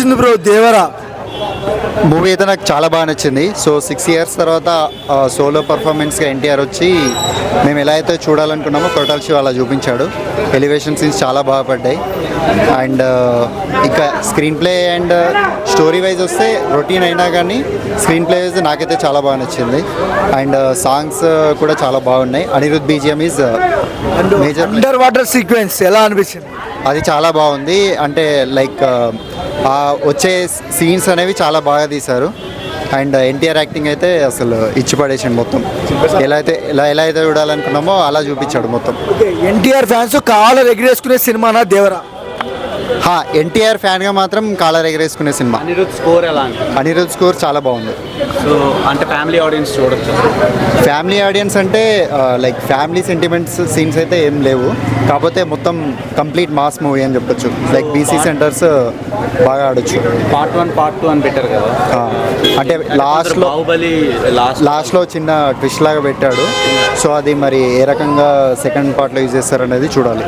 అనిపించింది bro Devara? Movie అయితే నాకు చాలా బాగా నచ్చింది. సో 6 years తర్వాత సోలో పర్ఫార్మెన్స్గా ఎన్టీఆర్ వచ్చి మేము ఎలా అయితే చూడాలనుకున్నామో కొరటాల శివ అలా చూపించాడు. ఎలివేషన్ సీన్స్ చాలా బాగా పడ్డాయి. అండ్ ఇక screen play and story wise వస్తే రొటీన్ అయినా కానీ స్క్రీన్ ప్లే వైజ్ నాకైతే చాలా బాగా నచ్చింది. అండ్ సాంగ్స్ కూడా చాలా బాగున్నాయి. Anirudh BGM is major. Under water sequence ఎలా అనిపించింది? అది చాలా బాగుంది. అంటే లైక్ వచ్చే సీన్స్ అనేవి చాలా బాగా తీశారు. అండ్ ఎన్టీఆర్ యాక్టింగ్ అయితే అసలు ఇచ్చి పడేసాడు మొత్తం. ఎలా అయితే చూడాలనుకున్నామో అలా చూపించాడు మొత్తం. ఎన్టీఆర్ ఫ్యాన్స్ కాలర్ ఎగిరేసుకునే సినిమానా దేవరా? ఎన్టీఆర్ ఫ్యాన్గా మాత్రం కాలర్ ఎగరేసుకునే సినిమా. అనిరుద్ స్కోర్ చాలా బాగుంది. సో అంటే ఫ్యామిలీ ఆడియన్స్ చూడొచ్చు. ఫ్యామిలీ ఆడియన్స్ అంటే లైక్ ఫ్యామిలీ సెంటిమెంట్స్ సీన్స్ అయితే ఏం లేవు. కాకపోతే మొత్తం కంప్లీట్ మాస్ మూవీ అని చెప్పొచ్చు. లైక్ బీసీ సెంటర్స్ బాగా ఆడొచ్చు. పార్ట్ 1 పార్ట్ 2 అని పెట్టారు కదా. అంటే బాహుబలి లాస్ట్లో చిన్న ట్విస్ట్ లాగా పెట్టాడు. సో అది మరి ఏ రకంగా సెకండ్ పార్ట్లో యూజ్ చేస్తారనేది చూడాలి.